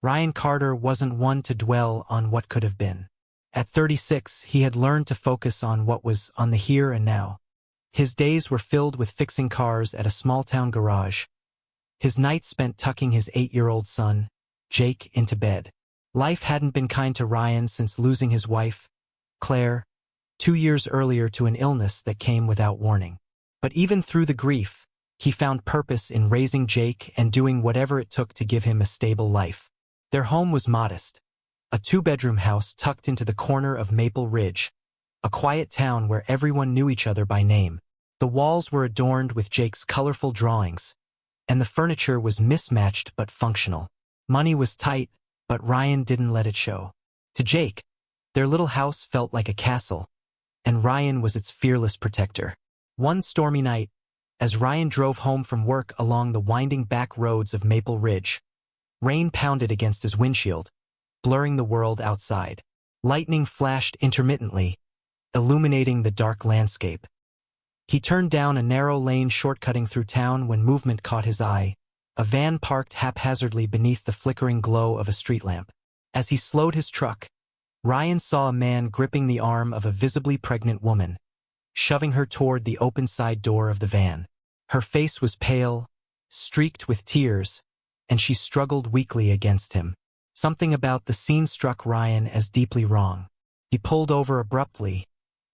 Ryan Carter wasn't one to dwell on what could have been. At 36, he had learned to focus on what was on the here and now. His days were filled with fixing cars at a small-town garage. His nights spent tucking his 8-year-old son, Jake, into bed. Life hadn't been kind to Ryan since losing his wife, Claire, 2 years earlier to an illness that came without warning. But even through the grief, he found purpose in raising Jake and doing whatever it took to give him a stable life. Their home was modest, a 2-bedroom house tucked into the corner of Maple Ridge, a quiet town where everyone knew each other by name. The walls were adorned with Jake's colorful drawings, and the furniture was mismatched but functional. Money was tight, but Ryan didn't let it show. To Jake, their little house felt like a castle, and Ryan was its fearless protector. One stormy night, as Ryan drove home from work along the winding back roads of Maple Ridge, rain pounded against his windshield, blurring the world outside. Lightning flashed intermittently, illuminating the dark landscape. He turned down a narrow lane shortcutting through town when movement caught his eye, a van parked haphazardly beneath the flickering glow of a street lamp. As he slowed his truck, Ryan saw a man gripping the arm of a visibly pregnant woman, shoving her toward the open side door of the van. Her face was pale, streaked with tears, and she struggled weakly against him. Something about the scene struck Ryan as deeply wrong. He pulled over abruptly,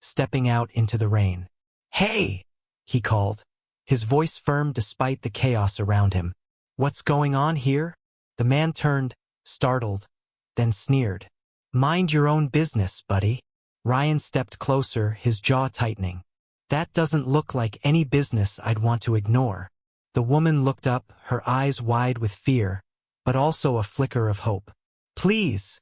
stepping out into the rain. "Hey!" he called, his voice firm despite the chaos around him. "What's going on here?" The man turned, startled, then sneered. "Mind your own business, buddy." Ryan stepped closer, his jaw tightening. "That doesn't look like any business I'd want to ignore." The woman looked up, her eyes wide with fear, but also a flicker of hope. "Please,"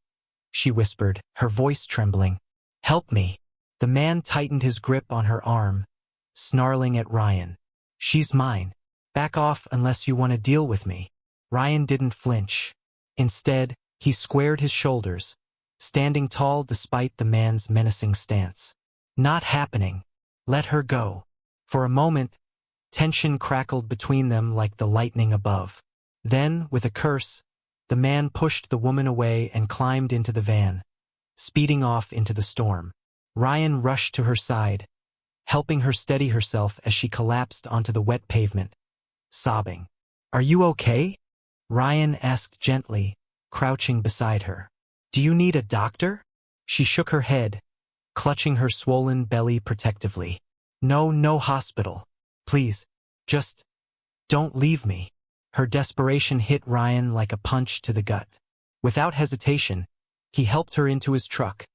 she whispered, her voice trembling. "Help me." The man tightened his grip on her arm, snarling at Ryan. "She's mine. Back off unless you want to deal with me." Ryan didn't flinch. Instead, he squared his shoulders, standing tall despite the man's menacing stance. "Not happening. Let her go." For a moment, tension crackled between them like the lightning above. Then, with a curse, the man pushed the woman away and climbed into the van, speeding off into the storm. Ryan rushed to her side, helping her steady herself as she collapsed onto the wet pavement, sobbing. "Are you okay?" Ryan asked gently, crouching beside her. "Do you need a doctor?" She shook her head, clutching her swollen belly protectively. No hospital. Please, just don't leave me." Her desperation hit Ryan like a punch to the gut. Without hesitation, he helped her into his truck,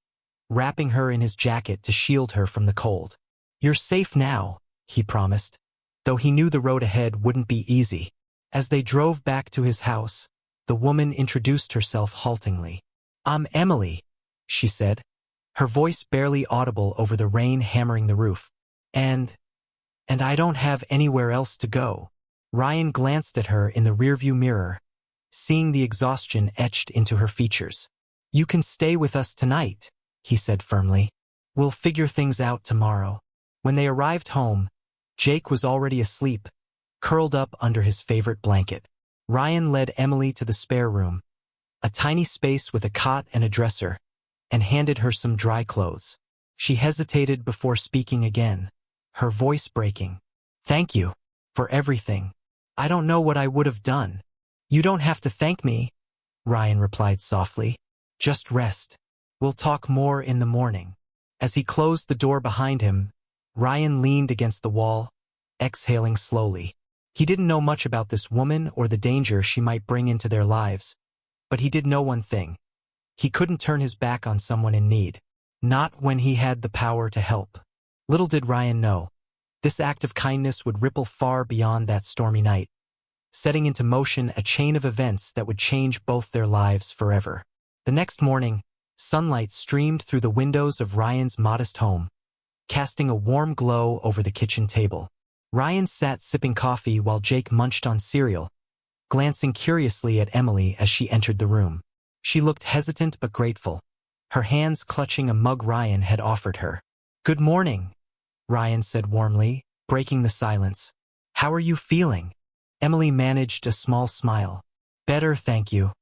wrapping her in his jacket to shield her from the cold. "You're safe now," he promised, though he knew the road ahead wouldn't be easy. As they drove back to his house, the woman introduced herself haltingly. "I'm Emily," she said, her voice barely audible over the rain hammering the roof. And I don't have anywhere else to go." Ryan glanced at her in the rearview mirror, seeing the exhaustion etched into her features. "You can stay with us tonight," he said firmly. "We'll figure things out tomorrow." When they arrived home, Jake was already asleep, curled up under his favorite blanket. Ryan led Emily to the spare room, a tiny space with a cot and a dresser, and handed her some dry clothes. She hesitated before speaking again, her voice breaking. "Thank you for everything. I don't know what I would have done." "You don't have to thank me," Ryan replied softly. "Just rest. We'll talk more in the morning." As he closed the door behind him, Ryan leaned against the wall, exhaling slowly. He didn't know much about this woman or the danger she might bring into their lives, but he did know one thing. He couldn't turn his back on someone in need, not when he had the power to help. Little did Ryan know, this act of kindness would ripple far beyond that stormy night, setting into motion a chain of events that would change both their lives forever. The next morning, sunlight streamed through the windows of Ryan's modest home, casting a warm glow over the kitchen table. Ryan sat sipping coffee while Jake munched on cereal, glancing curiously at Emily as she entered the room. She looked hesitant but grateful, her hands clutching a mug Ryan had offered her. "Good morning," Ryan said warmly, breaking the silence. "How are you feeling?" Emily managed a small smile. "Better, thank you.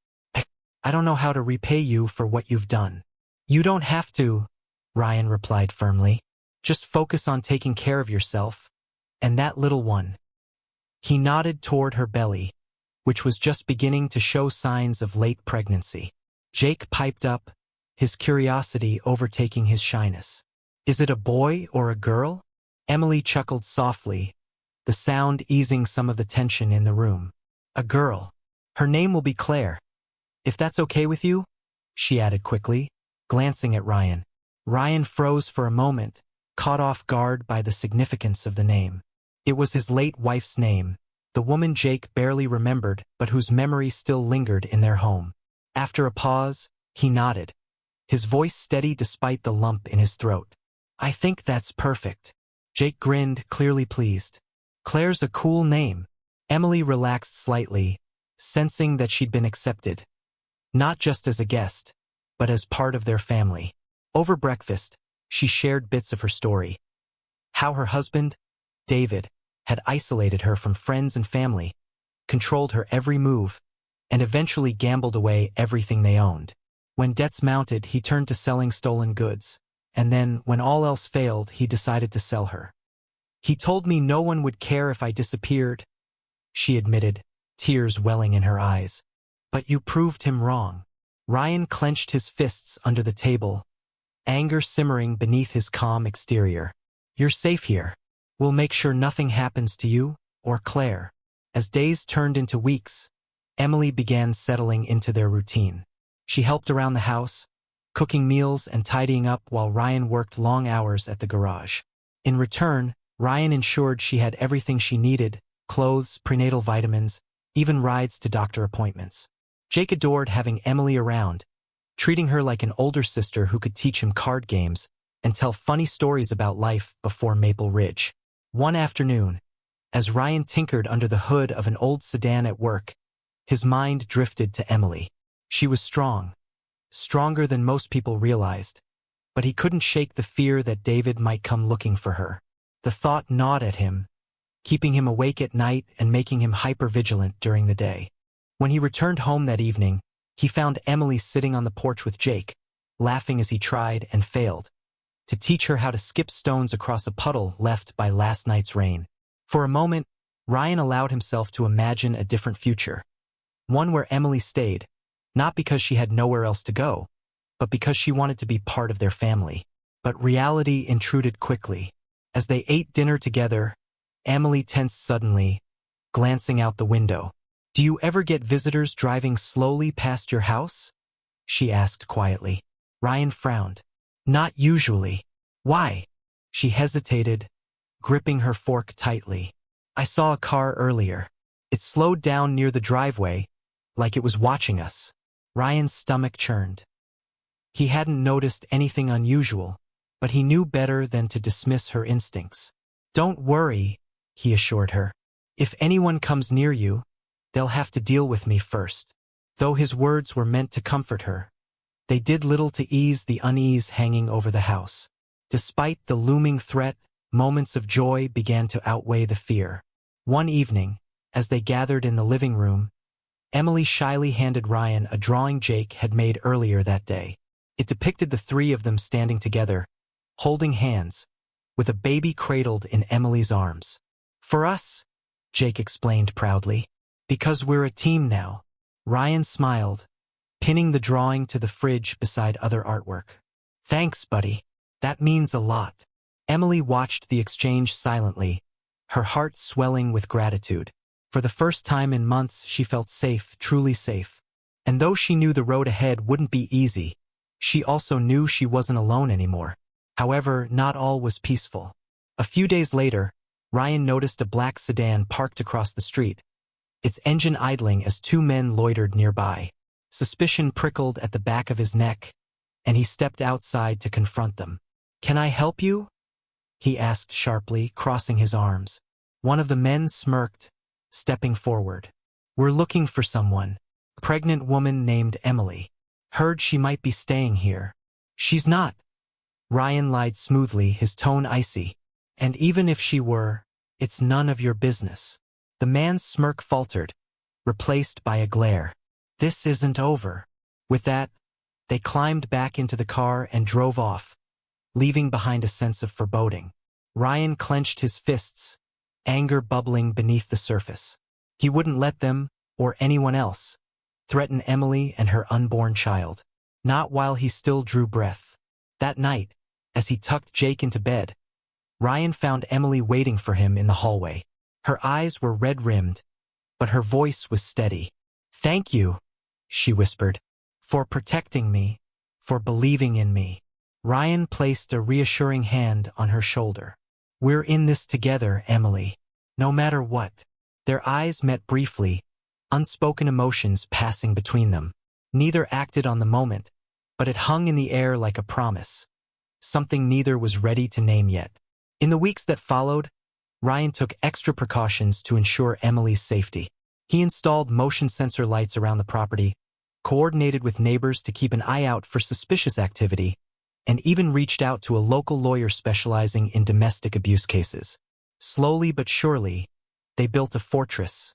I don't know how to repay you for what you've done. You don't have to, Ryan replied firmly. Just focus on taking care of yourself and that little one. He nodded toward her belly, which was just beginning to show signs of late pregnancy. Jake piped up, his curiosity overtaking his shyness. Is it a boy or a girl? Emily chuckled softly, the sound easing some of the tension in the room. A girl. Her name will be Claire. If that's okay with you? She added quickly, glancing at Ryan. Ryan froze for a moment, caught off guard by the significance of the name. It was his late wife's name, the woman Jake barely remembered but whose memory still lingered in their home. After a pause, he nodded, his voice steady despite the lump in his throat. I think that's perfect. Jake grinned, clearly pleased. Claire's a cool name. Emily relaxed slightly, sensing that she'd been accepted. Not just as a guest, but as part of their family. Over breakfast, she shared bits of her story. How her husband, David, had isolated her from friends and family, controlled her every move, and eventually gambled away everything they owned. When debts mounted, he turned to selling stolen goods, and then, when all else failed, he decided to sell her. He told me no one would care if I disappeared, she admitted, tears welling in her eyes. But you proved him wrong. Ryan clenched his fists under the table, anger simmering beneath his calm exterior. You're safe here. We'll make sure nothing happens to you or Claire. As days turned into weeks, Emily began settling into their routine. She helped around the house, cooking meals and tidying up while Ryan worked long hours at the garage. In return, Ryan ensured she had everything she needed, clothes, prenatal vitamins, even rides to doctor appointments. Jake adored having Emily around, treating her like an older sister who could teach him card games and tell funny stories about life before Maple Ridge. One afternoon, as Ryan tinkered under the hood of an old sedan at work, his mind drifted to Emily. She was strong, stronger than most people realized, but he couldn't shake the fear that David might come looking for her. The thought gnawed at him, keeping him awake at night and making him hyper-vigilant during the day. When he returned home that evening, he found Emily sitting on the porch with Jake, laughing as he tried and failed to teach her how to skip stones across a puddle left by last night's rain. For a moment, Ryan allowed himself to imagine a different future, one where Emily stayed, not because she had nowhere else to go, but because she wanted to be part of their family. But reality intruded quickly. As they ate dinner together, Emily tensed suddenly, glancing out the window. Do you ever get visitors driving slowly past your house? She asked quietly. Ryan frowned. Not usually. Why? She hesitated, gripping her fork tightly. I saw a car earlier. It slowed down near the driveway, like it was watching us. Ryan's stomach churned. He hadn't noticed anything unusual, but he knew better than to dismiss her instincts. Don't worry, he assured her. If anyone comes near you, they'll have to deal with me first. Though his words were meant to comfort her, they did little to ease the unease hanging over the house. Despite the looming threat, moments of joy began to outweigh the fear. One evening, as they gathered in the living room, Emily shyly handed Ryan a drawing Jake had made earlier that day. It depicted the three of them standing together, holding hands, with a baby cradled in Emily's arms. For us, Jake explained proudly, because we're a team now. Ryan smiled, pinning the drawing to the fridge beside other artwork. Thanks, buddy. That means a lot. Emily watched the exchange silently, her heart swelling with gratitude. For the first time in months, she felt safe, truly safe. And though she knew the road ahead wouldn't be easy, she also knew she wasn't alone anymore. However, not all was peaceful. A few days later, Ryan noticed a black sedan parked across the street, its engine idling as two men loitered nearby. Suspicion prickled at the back of his neck, and he stepped outside to confront them. Can I help you? He asked sharply, crossing his arms. One of the men smirked, stepping forward. We're looking for someone. A pregnant woman named Emily. Heard she might be staying here. She's not. Ryan lied smoothly, his tone icy. And even if she were, it's none of your business. The man's smirk faltered, replaced by a glare. This isn't over. With that, they climbed back into the car and drove off, leaving behind a sense of foreboding. Ryan clenched his fists, anger bubbling beneath the surface. He wouldn't let them, or anyone else, threaten Emily and her unborn child. Not while he still drew breath. That night, as he tucked Jake into bed, Ryan found Emily waiting for him in the hallway. Her eyes were red-rimmed, but her voice was steady. "Thank you," she whispered, "for protecting me, for believing in me." Ryan placed a reassuring hand on her shoulder. "We're in this together, Emily. No matter what." Their eyes met briefly, unspoken emotions passing between them. Neither acted on the moment, but it hung in the air like a promise, something neither was ready to name yet. In the weeks that followed, Ryan took extra precautions to ensure Emily's safety. He installed motion sensor lights around the property, coordinated with neighbors to keep an eye out for suspicious activity, and even reached out to a local lawyer specializing in domestic abuse cases. Slowly but surely, they built a fortress,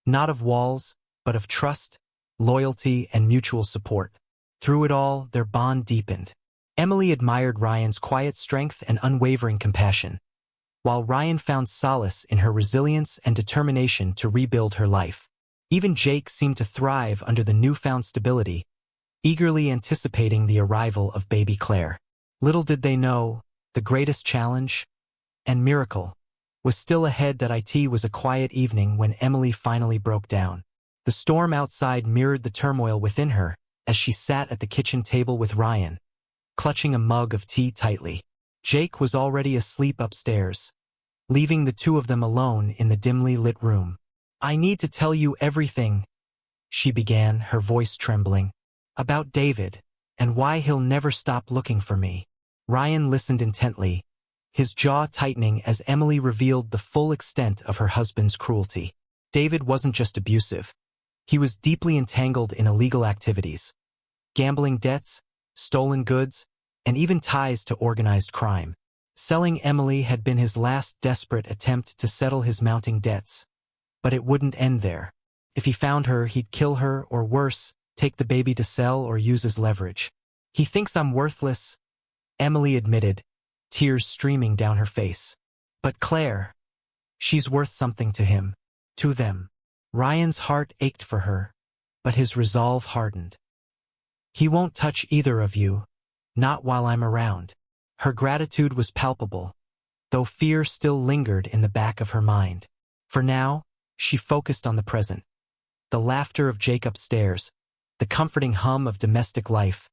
not of walls, but of trust, loyalty, and mutual support. Through it all, their bond deepened. Emily admired Ryan's quiet strength and unwavering compassion, while Ryan found solace in her resilience and determination to rebuild her life. Even Jake seemed to thrive under the newfound stability, eagerly anticipating the arrival of baby Claire. Little did they know, the greatest challenge and miracle was still ahead. That it was a quiet evening when Emily finally broke down. The storm outside mirrored the turmoil within her as she sat at the kitchen table with Ryan, clutching a mug of tea tightly. Jake was already asleep upstairs, leaving the two of them alone in the dimly lit room. "I need to tell you everything," she began, her voice trembling, "about David, and why he'll never stop looking for me." Ryan listened intently, his jaw tightening as Emily revealed the full extent of her husband's cruelty. David wasn't just abusive. He was deeply entangled in illegal activities, gambling debts, stolen goods, and even ties to organized crime. Selling Emily had been his last desperate attempt to settle his mounting debts. But it wouldn't end there. If he found her, he'd kill her, or worse, take the baby to sell or use as leverage. "He thinks I'm worthless," Emily admitted, tears streaming down her face. "But Claire, she's worth something to him, to them." Ryan's heart ached for her, but his resolve hardened. "He won't touch either of you, not while I'm around." Her gratitude was palpable, though fear still lingered in the back of her mind. For now, she focused on the present. The laughter of Jake upstairs, the comforting hum of domestic life,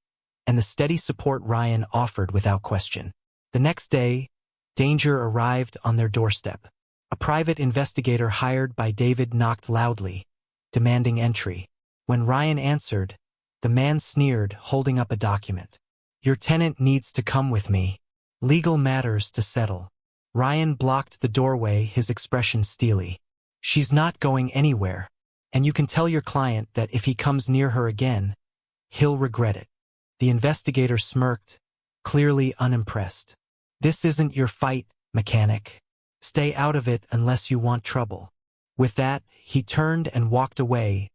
and the steady support Ryan offered without question. The next day, danger arrived on their doorstep. A private investigator hired by David knocked loudly, demanding entry. When Ryan answered, the man sneered, holding up a document. "Your tenant needs to come with me. Legal matters to settle." Ryan blocked the doorway, his expression steely. "She's not going anywhere, and you can tell your client that if he comes near her again, he'll regret it." The investigator smirked, clearly unimpressed. "This isn't your fight, mechanic. Stay out of it unless you want trouble." With that, he turned and walked away,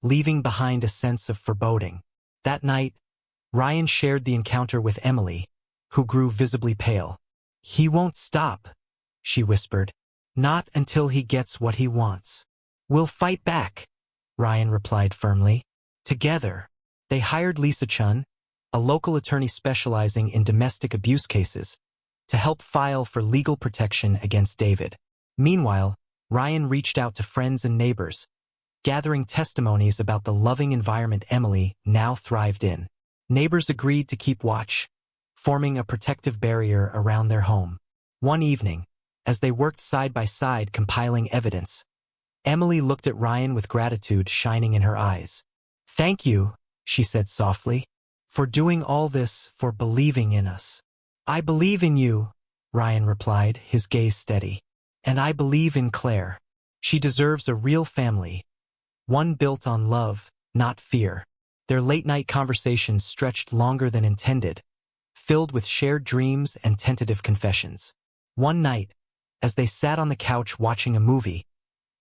leaving behind a sense of foreboding. That night, Ryan shared the encounter with Emily, who grew visibly pale. "He won't stop," she whispered. "Not until he gets what he wants." "We'll fight back," Ryan replied firmly. Together, they hired Lisa Chun, a local attorney specializing in domestic abuse cases, to help file for legal protection against David. Meanwhile, Ryan reached out to friends and neighbors, gathering testimonies about the loving environment Emily now thrived in. Neighbors agreed to keep watch, forming a protective barrier around their home. One evening, as they worked side by side compiling evidence, Emily looked at Ryan with gratitude shining in her eyes. "Thank you," she said softly, "for doing all this, for believing in us." "I believe in you," Ryan replied, his gaze steady. "And I believe in Claire. She deserves a real family, one built on love, not fear." Their late-night conversations stretched longer than intended, filled with shared dreams and tentative confessions. One night, as they sat on the couch watching a movie,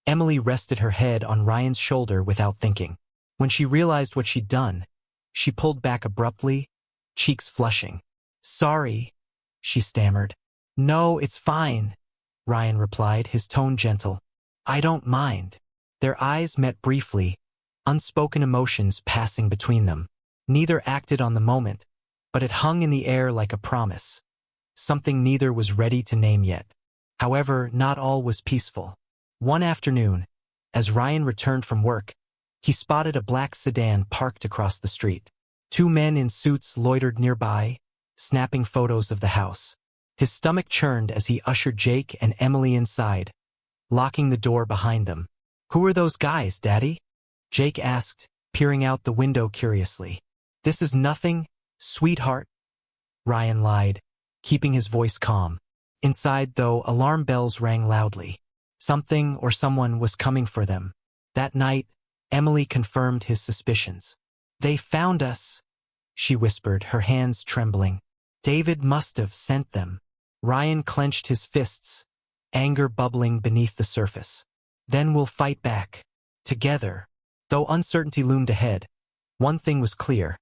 Emily rested her head on Ryan's shoulder without thinking. When she realized what she'd done, She pulled back abruptly, cheeks flushing. "Sorry," she stammered. "No, it's fine," Ryan replied, his tone gentle. "I don't mind." Their eyes met briefly, unspoken emotions passing between them. Neither acted on the moment, but it hung in the air like a promise, something neither was ready to name yet. However, not all was peaceful. One afternoon, as Ryan returned from work, he spotted a black sedan parked across the street. Two men in suits loitered nearby, snapping photos of the house. His stomach churned as he ushered Jake and Emily inside, locking the door behind them. "Who are those guys, Daddy?" Jake asked, peering out the window curiously. "This is nothing, sweetheart," Ryan lied, keeping his voice calm. Inside, though, alarm bells rang loudly. Something or someone was coming for them. That night, Emily confirmed his suspicions. "They found us," she whispered, her hands trembling. "David must have sent them." Ryan clenched his fists, anger bubbling beneath the surface. "Then we'll fight back. Together." Though uncertainty loomed ahead, one thing was clear.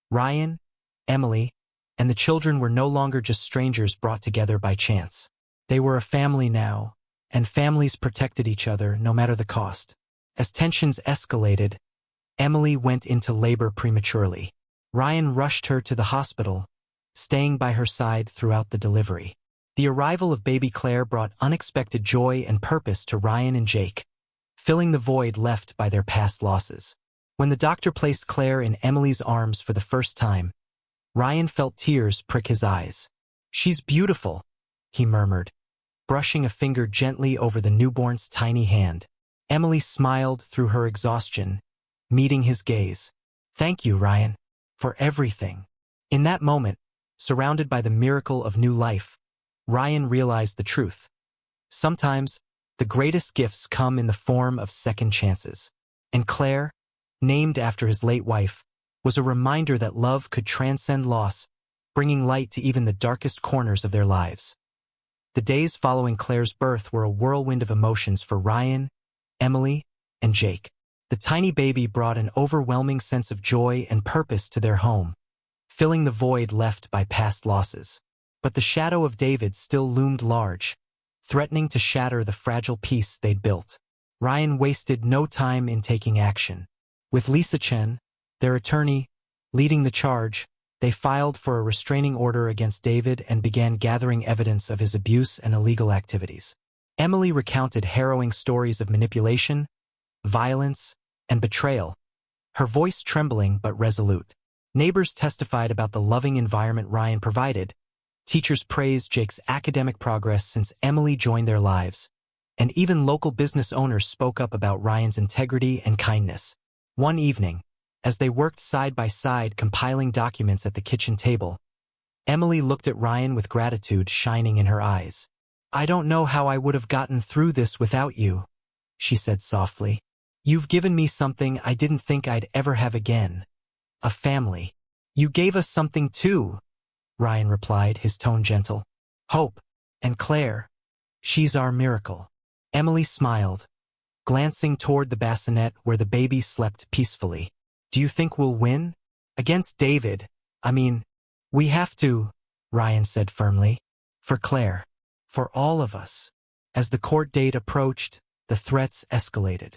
Ryan, Emily, and the children were no longer just strangers brought together by chance. They were a family now, and families protected each other no matter the cost. As tensions escalated, Emily went into labor prematurely. Ryan rushed her to the hospital, staying by her side throughout the delivery. The arrival of baby Claire brought unexpected joy and purpose to Ryan and Jake, filling the void left by their past losses. When the doctor placed Claire in Emily's arms for the first time, Ryan felt tears prick his eyes. "She's beautiful," he murmured, brushing a finger gently over the newborn's tiny hand. Emily smiled through her exhaustion, meeting his gaze. "Thank you, Ryan, for everything." In that moment, surrounded by the miracle of new life, Ryan realized the truth. Sometimes, the greatest gifts come in the form of second chances. And Claire, named after his late wife, was a reminder that love could transcend loss, bringing light to even the darkest corners of their lives. The days following Claire's birth were a whirlwind of emotions for Ryan, Emily, and Jake. The tiny baby brought an overwhelming sense of joy and purpose to their home, filling the void left by past losses. But the shadow of David still loomed large, threatening to shatter the fragile peace they'd built. Ryan wasted no time in taking action. With Lisa Chen, their attorney, leading the charge, they filed for a restraining order against David and began gathering evidence of his abuse and illegal activities. Emily recounted harrowing stories of manipulation, violence, and betrayal, her voice trembling but resolute. Neighbors testified about the loving environment Ryan provided. Teachers praised Jake's academic progress since Emily joined their lives, and even local business owners spoke up about Ryan's integrity and kindness. One evening, as they worked side by side compiling documents at the kitchen table, Emily looked at Ryan with gratitude shining in her eyes. "I don't know how I would have gotten through this without you," she said softly. "You've given me something I didn't think I'd ever have again. A family." "You gave us something too," Ryan replied, his tone gentle. "Hope. And Claire. She's our miracle." Emily smiled, glancing toward the bassinet where the baby slept peacefully. "Do you think we'll win? Against David, I mean, we have to," Ryan said firmly. "For Claire. For all of us." As the court date approached, the threats escalated.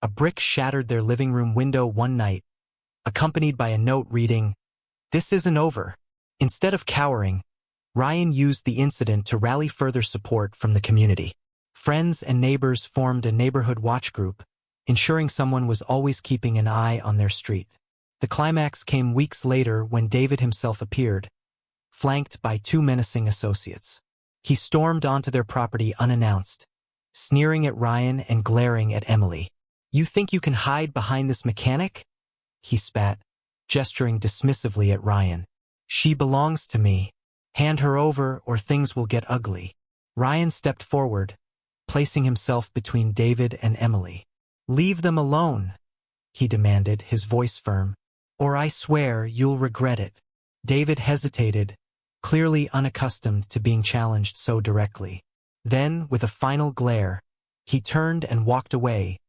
A brick shattered their living room window one night, accompanied by a note reading, "This isn't over." Instead of cowering, Ryan used the incident to rally further support from the community. Friends and neighbors formed a neighborhood watch group, ensuring someone was always keeping an eye on their street. The climax came weeks later when David himself appeared, flanked by two menacing associates. He stormed onto their property unannounced, sneering at Ryan and glaring at Emily. "You think you can hide behind this mechanic?" he spat, gesturing dismissively at Ryan. "She belongs to me. Hand her over or things will get ugly." Ryan stepped forward, placing himself between David and Emily. "Leave them alone," he demanded, his voice firm, "or I swear you'll regret it." David hesitated, clearly unaccustomed to being challenged so directly. Then, with a final glare, he turned and walked away,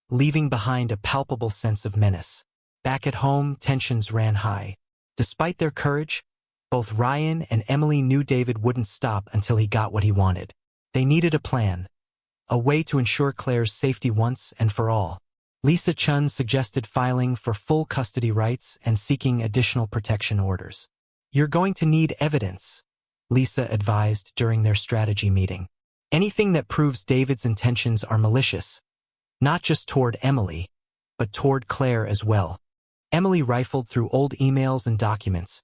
leaving behind a palpable sense of menace. Back at home, tensions ran high. Despite their courage, both Ryan and Emily knew David wouldn't stop until he got what he wanted. They needed a plan, a way to ensure Claire's safety once and for all. Lisa Chun suggested filing for full custody rights and seeking additional protection orders. "You're going to need evidence," Lisa advised during their strategy meeting. "Anything that proves David's intentions are malicious, not just toward Emily, but toward Claire as well." Emily rifled through old emails and documents,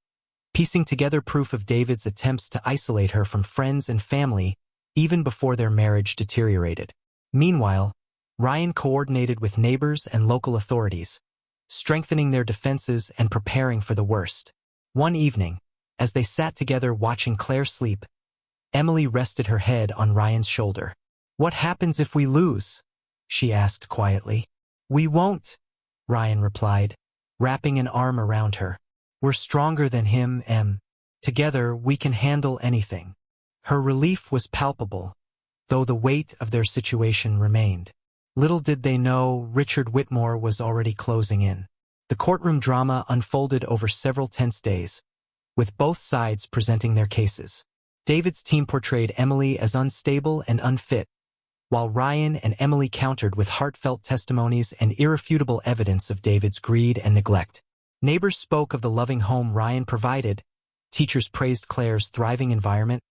piecing together proof of David's attempts to isolate her from friends and family even before their marriage deteriorated. Meanwhile, Ryan coordinated with neighbors and local authorities, strengthening their defenses and preparing for the worst. One evening, as they sat together watching Claire sleep, Emily rested her head on Ryan's shoulder. "What happens if we lose?" she asked quietly. "We won't," Ryan replied, wrapping an arm around her. "We're stronger than him, Em. Together, we can handle anything." Her relief was palpable, though the weight of their situation remained. Little did they know Richard Whitmore was already closing in. The courtroom drama unfolded over several tense days, with both sides presenting their cases. David's team portrayed Emily as unstable and unfit, while Ryan and Emily countered with heartfelt testimonies and irrefutable evidence of David's greed and neglect. Neighbors spoke of the loving home Ryan provided, teachers praised Claire's thriving environment,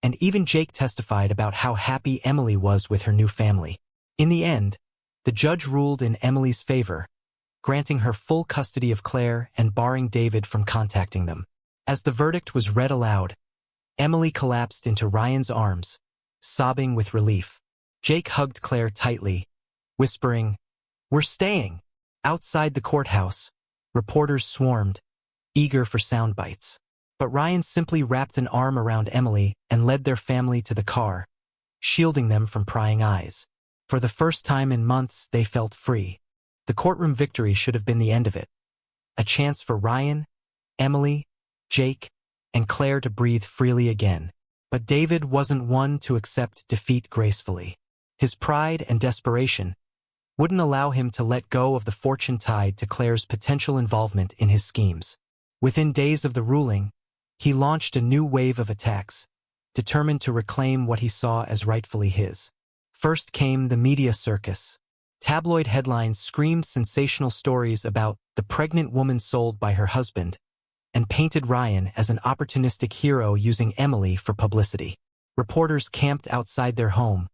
and even Jake testified about how happy Emily was with her new family. In the end, the judge ruled in Emily's favor, granting her full custody of Claire and barring David from contacting them. As the verdict was read aloud, Emily collapsed into Ryan's arms, sobbing with relief. Jake hugged Claire tightly, whispering, "We're staying." Outside the courthouse, reporters swarmed, eager for sound bites. But Ryan simply wrapped an arm around Emily and led their family to the car, shielding them from prying eyes. For the first time in months, they felt free. The courtroom victory should have been the end of it. A chance for Ryan, Emily, Jake, and Claire to breathe freely again. But David wasn't one to accept defeat gracefully. His pride and desperation wouldn't allow him to let go of the fortune tied to Claire's potential involvement in his schemes. Within days of the ruling, he launched a new wave of attacks, determined to reclaim what he saw as rightfully his. First came the media circus. Tabloid headlines screamed sensational stories about the pregnant woman sold by her husband and painted Ryan as an opportunistic hero using Emily for publicity. Reporters camped outside their home,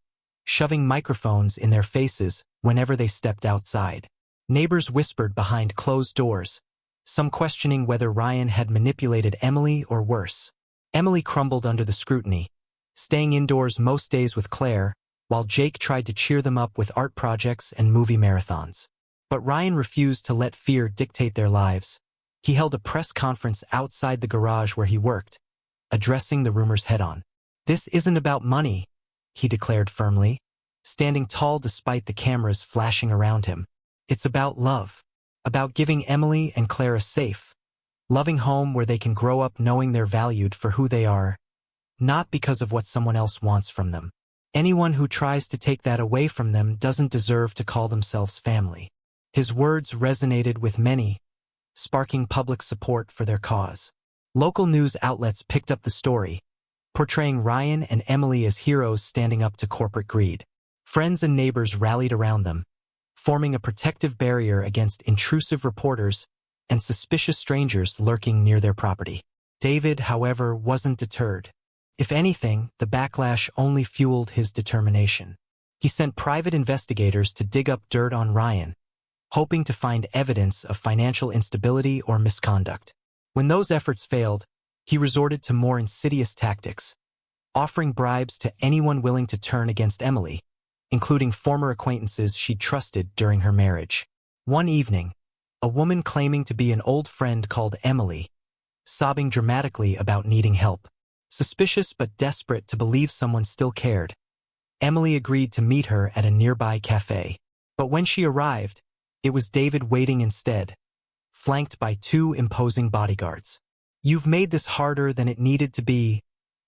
shoving microphones in their faces whenever they stepped outside. Neighbors whispered behind closed doors, some questioning whether Ryan had manipulated Emily or worse. Emily crumbled under the scrutiny, staying indoors most days with Claire, while Jake tried to cheer them up with art projects and movie marathons. But Ryan refused to let fear dictate their lives. He held a press conference outside the garage where he worked, addressing the rumors head-on. "This isn't about money," he declared firmly, standing tall despite the cameras flashing around him. "It's about love, about giving Emily and Claire a safe, loving home where they can grow up knowing they're valued for who they are, not because of what someone else wants from them. Anyone who tries to take that away from them doesn't deserve to call themselves family." His words resonated with many, sparking public support for their cause. Local news outlets picked up the story, portraying Ryan and Emily as heroes standing up to corporate greed. Friends and neighbors rallied around them, forming a protective barrier against intrusive reporters and suspicious strangers lurking near their property. David, however, wasn't deterred. If anything, the backlash only fueled his determination. He sent private investigators to dig up dirt on Ryan, hoping to find evidence of financial instability or misconduct. When those efforts failed, he resorted to more insidious tactics, offering bribes to anyone willing to turn against Emily, including former acquaintances she trusted during her marriage. One evening, a woman claiming to be an old friend called Emily, sobbing dramatically about needing help. Suspicious but desperate to believe someone still cared, Emily agreed to meet her at a nearby cafe. But when she arrived, it was David waiting instead, flanked by 2 imposing bodyguards. "You've made this harder than it needed to be,"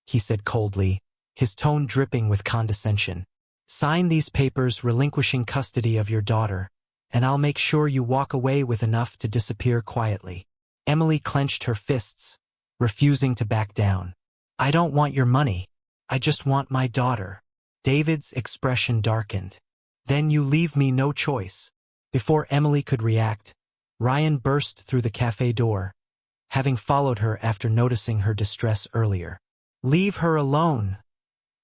he said coldly, his tone dripping with condescension. "Sign these papers relinquishing custody of your daughter, and I'll make sure you walk away with enough to disappear quietly. Emily clenched her fists, refusing to back down. I don't want your money. I just want my daughter. David's expression darkened. Then you leave me no choice. Before Emily could react, Ryan burst through the cafe door, having followed her after noticing her distress earlier. Leave her alone,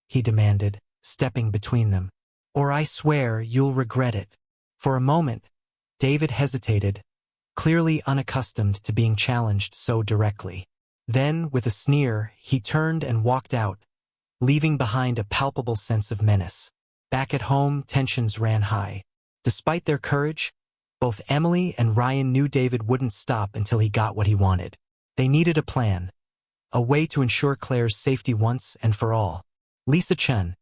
he demanded, stepping between them, or I swear you'll regret it. For a moment, David hesitated, clearly unaccustomed to being challenged so directly. Then, with a sneer, he turned and walked out, leaving behind a palpable sense of menace. Back at home, tensions ran high. Despite their courage, both Emily and Ryan knew David wouldn't stop until he got what he wanted. They needed a plan, a way to ensure Claire's safety once and for all. Lisa Chen,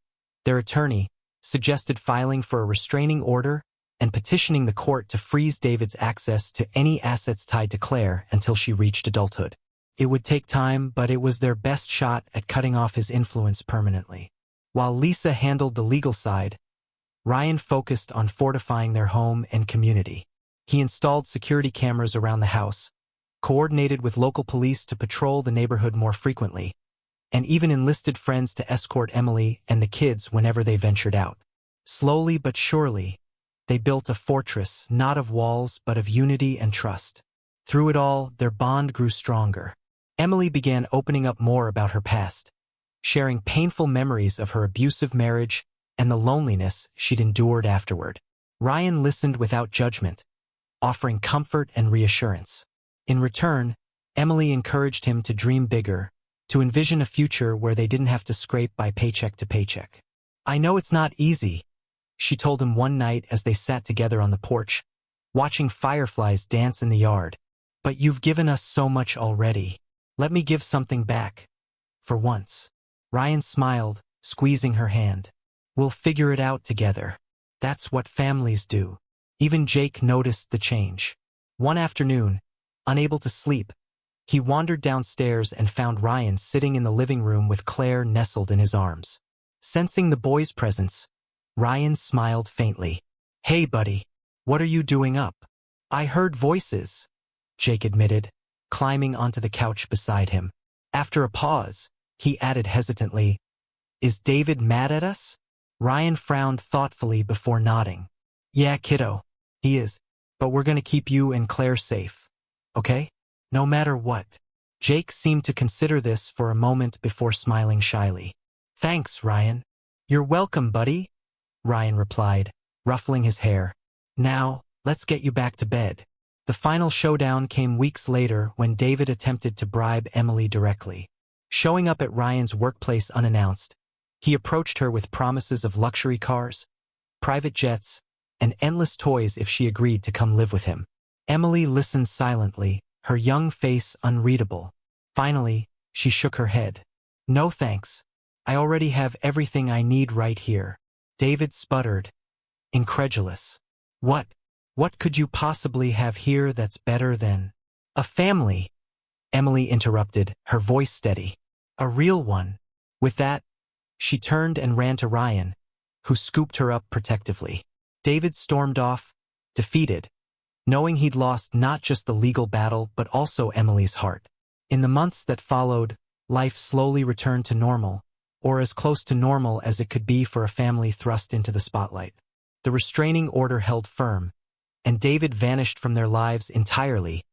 their attorney, suggested filing for a restraining order and petitioning the court to freeze David's access to any assets tied to Claire until she reached adulthood. It would take time, but it was their best shot at cutting off his influence permanently. While Lisa handled the legal side, Ryan focused on fortifying their home and community. He installed security cameras around the house, coordinated with local police to patrol the neighborhood more frequently, and even enlisted friends to escort Emily and the kids whenever they ventured out. Slowly but surely, they built a fortress not of walls but of unity and trust. Through it all, their bond grew stronger. Emily began opening up more about her past, sharing painful memories of her abusive marriage and the loneliness she'd endured afterward. Ryan listened without judgment, offering comfort and reassurance. In return, Emily encouraged him to dream bigger, to envision a future where they didn't have to scrape by paycheck to paycheck. I know it's not easy, she told him one night as they sat together on the porch, watching fireflies dance in the yard. But you've given us so much already. Let me give something back. For once. Ryan smiled, squeezing her hand. We'll figure it out together. That's what families do. Even Jake noticed the change. One afternoon, unable to sleep, he wandered downstairs and found Ryan sitting in the living room with Claire nestled in his arms. Sensing the boy's presence, Ryan smiled faintly. Hey buddy, what are you doing up? I heard voices, Jake admitted, climbing onto the couch beside him. After a pause, he added hesitantly, Is David mad at us? Ryan frowned thoughtfully before nodding. Yeah, kiddo, he is, but we're gonna keep you and Claire safe. Okay? No matter what. Jake seemed to consider this for a moment before smiling shyly. Thanks, Ryan. You're welcome, buddy, Ryan replied, ruffling his hair. Now, let's get you back to bed. The final showdown came weeks later when David attempted to bribe Emily directly. Showing up at Ryan's workplace unannounced, he approached her with promises of luxury cars, private jets, and endless toys if she agreed to come live with him. Emily listened silently, her young face unreadable. Finally, she shook her head. No thanks. I already have everything I need right here. David sputtered, incredulous. What could you possibly have here that's better than a family? Emily interrupted, her voice steady. A real one. With that, she turned and ran to Ryan, who scooped her up protectively. David stormed off, defeated, knowing he'd lost not just the legal battle but also Emily's heart. In the months that followed, life slowly returned to normal, or as close to normal as it could be for a family thrust into the spotlight. The restraining order held firm, and David vanished from their lives entirely,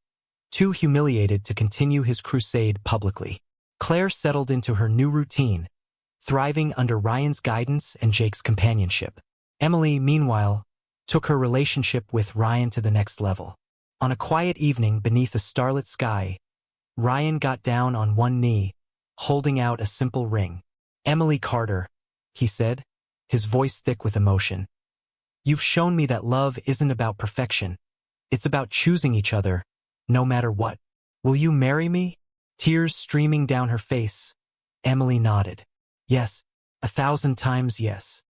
too humiliated to continue his crusade publicly. Claire settled into her new routine, thriving under Ryan's guidance and Jake's companionship. Emily, meanwhile, took her relationship with Ryan to the next level. On a quiet evening beneath a starlit sky, Ryan got down on one knee, holding out a simple ring. Emily Carter, he said, his voice thick with emotion. You've shown me that love isn't about perfection. It's about choosing each other, no matter what. Will you marry me? Tears streaming down her face, Emily nodded. Yes, 1,000 times yes.